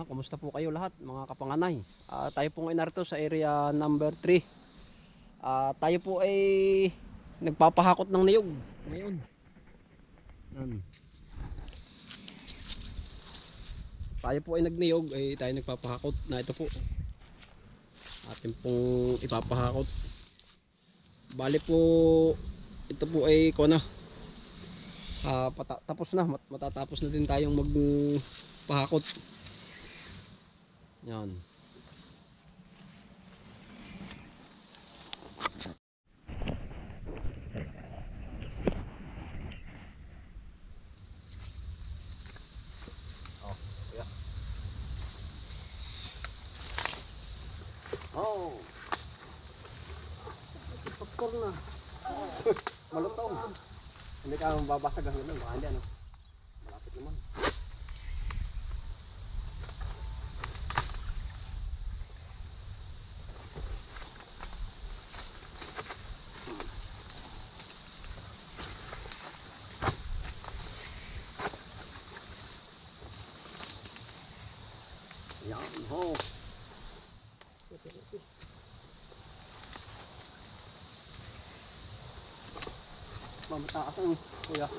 Kumusta po kayo lahat mga kapanganay? Tayo po ngayon narito sa area number 3. Tayo po ay nagpapahakot ng niyog ngayon. Yan. Tayo po ay nagniyog, ay tayo nagpapahakot na ito po. Atin pong ipapahakot. Bali po ito po ay tapos na, matatapos na din tayong magpahakot. Yan. Oh. Popcorn na. Malutong. Hindi ka mababasag ang ganun. Baka hindi ano. Malapit naman. Yan. Oh. Mamataas ang kuya.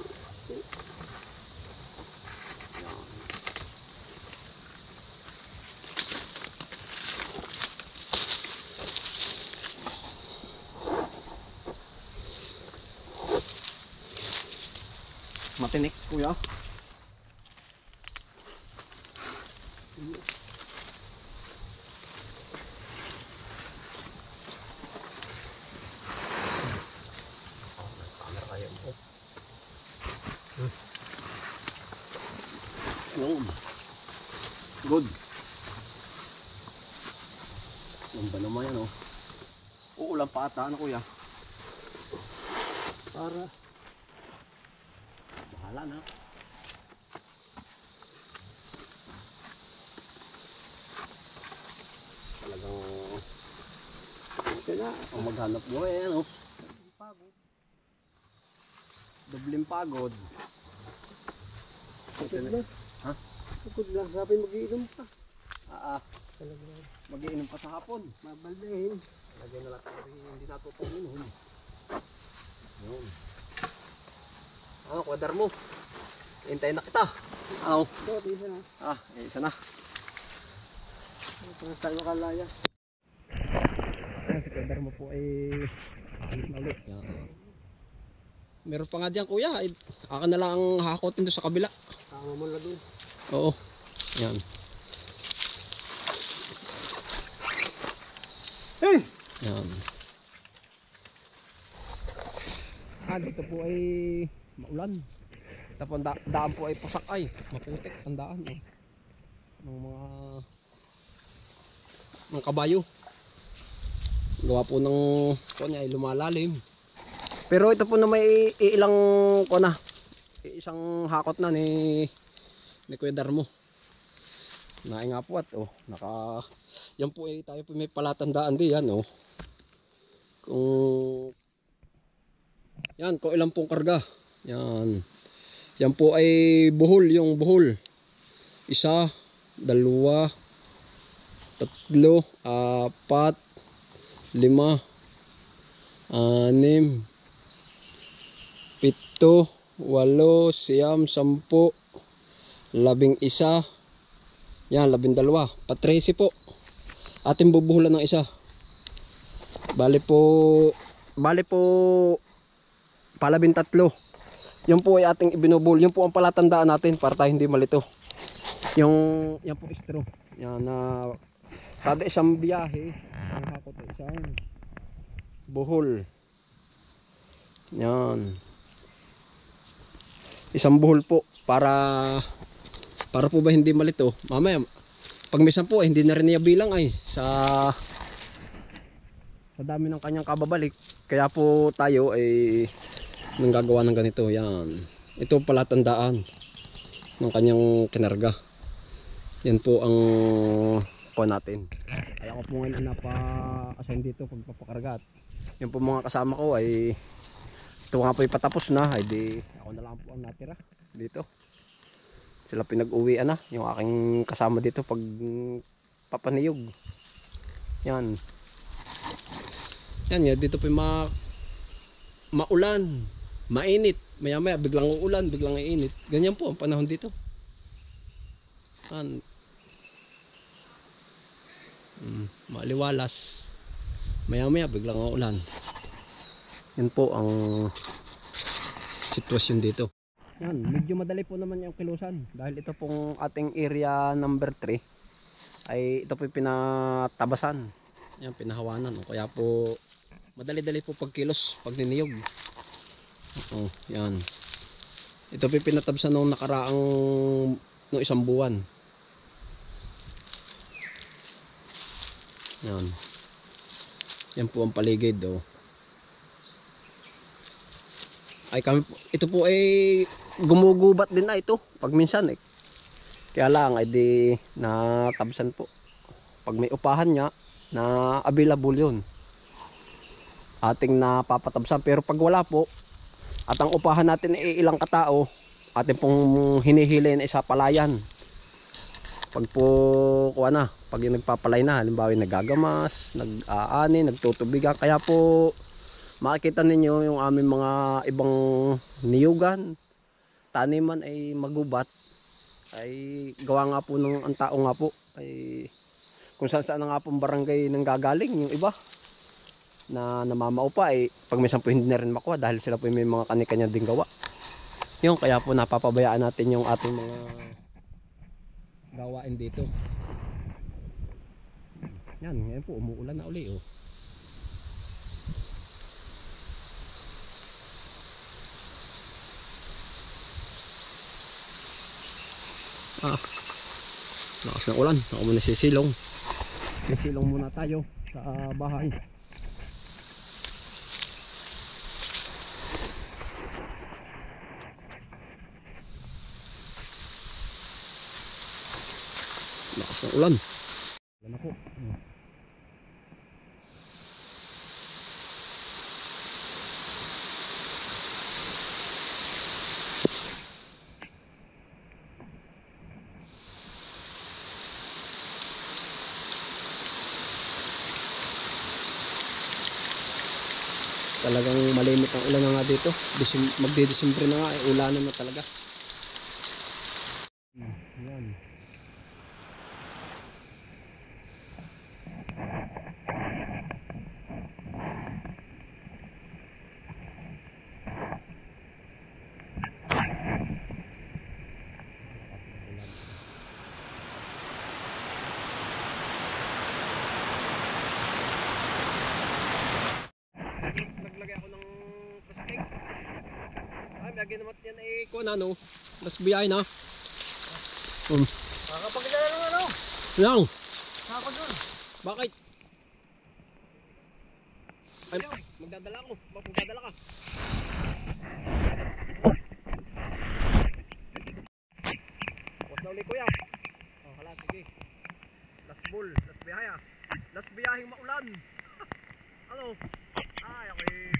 Yan. Matinik kuya. Good. Yung ba naman yan oh. Uulan pa ata ano kuya. Para bahala na. Talagang kaya ang maghanap buhay yan oh. Pagod. Dobling pagod. Ha? Pagod lang sabi mag-iinom pa. Mag-iinom pa sa hapon. Mabaldahin. Lagyan na natin hindi natutong inom. Yun. Kwadar mo. Hintayin na kita. Ano? Ito, isa na. Isa na. Ito tayo kalaya. Si kwadar mo po ay alis na ulit. Meron pa nga dyan kuya. Aka na lang ang hakotin doon sa kabila. Tama mo na doon. Oo. Yan. Hey! Yan. Dito po ay maulan. Tapos daan po ay pusak ay. Maputik ang daan. Ng mga kabayo. Gawa po ng ay lumalalim. Pero ito po na may ilang isang hakot na ni Kuya Darmo. Naay nga po at yan po ay tayo po may palatandaan din yan kung ilang pong karga. Yan po ay buhol, yung buhol. 1, 2, 3, 4, 5, 6, 6, 7, 8, 9, 10, 11, yan 12, pa 13 po. Ating bubuhulan ng isa. Bali po pa 13. Yung po ay ating ibinubuhol. Yung po ang palatandaan natin para tayo hindi malito. Yan po istro. Yan na kada isang biyahe ang hakot ay isang buhol. Yan. Isang buhol po para po ba hindi malito. Mamaya pag may 10 ay hindi na rin niya bilang ay sa dami ng kanyang kababalik. Kaya po tayo ay nanggagawa ng ganito. Yan. Ito palatandaan ng kanyang kinarga. Yan po ang natin. Kaya ako po ngayon napa-assign dito pagpapakarga. Yung po mga kasama ko ay ito nga po ipatapos na. Ay di ako na lang po ang natira dito Sila pinag-uwian na. Yung aking kasama dito pag papaniyog. Yan. Yan, dito po yung maulan, mainit. Maya-maya biglang uulan, biglang iinit. Ganyan po ang panahon dito. Yan. Maliwalas. Maya-maya biglang uulan. Yan po ang sitwasyon dito. Yan, medyo madali po naman yung kilusan dahil ito pong ating area number 3 ay ito po yung pinatabasan. Yan, pinahawanan. O kaya po madali-dali po pagkilos, pag niniyog. Yan. Ito po yung pinatabsan nung nakaraang nung isang buwan. Yan. Yan po ang paligid, oh. Ay kami po, ito po ay gumugubat din na ito pag minsan eh. Kaya lang ay di natabsan po. Pag may upahan niya na available yun, ating napapatabsan. Pero pag wala po at ang upahan natin ay ilang katao, ating pong hinihili na isa palayan. Pag po kuha na, pag yung nagpapalay na, halimbawa nagagamas, nag-aani, nagtutubigan, kaya po makikita ninyo yung aming mga ibang niyugan, taniman ay magubat, ay gawa nga po ng ang tao nga po ay kung saan saan nga pong barangay nang gagaling yung iba na namamaupa ay pag minsan po hindi na rin makuha dahil sila po may mga kanya-kanya din gawa. Yung kaya po napapabayaan natin yung ating mga gawain dito. Yan, ngayon po umuulan na uli, oh. Lakas ng ulan. Ako muna sisilong. Sisilong muna tayo sa bahay. Lakas ng ulan. Ulan ako. Talagang malimit ang ulan na nga dito. Magdi-Disyembre na nga, ulanan na talaga. Yan. Naglagay ako ng plastic. Ay, may ginamat yan eh. Kuha na, no? Mas biyay na. Nakakapagdala ng ano? Lang. Nakakapag doon. Bakit? Ay, magdadala ako. Bakit magdadala ka? Huwag na ulit, kuya. Oh, hala, sige. Last bull. Last biyaya. Last biyahing maulan. Ano? Ay, ako eh.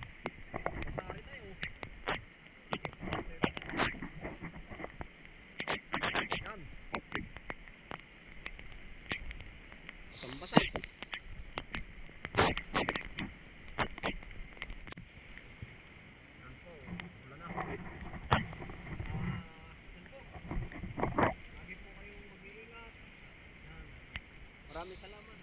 Masari tayo. Yan. Basang-basang. Yan po. Wala na. Yan po. Lagi po kayong mag-iingat. Yan. Maraming salamat.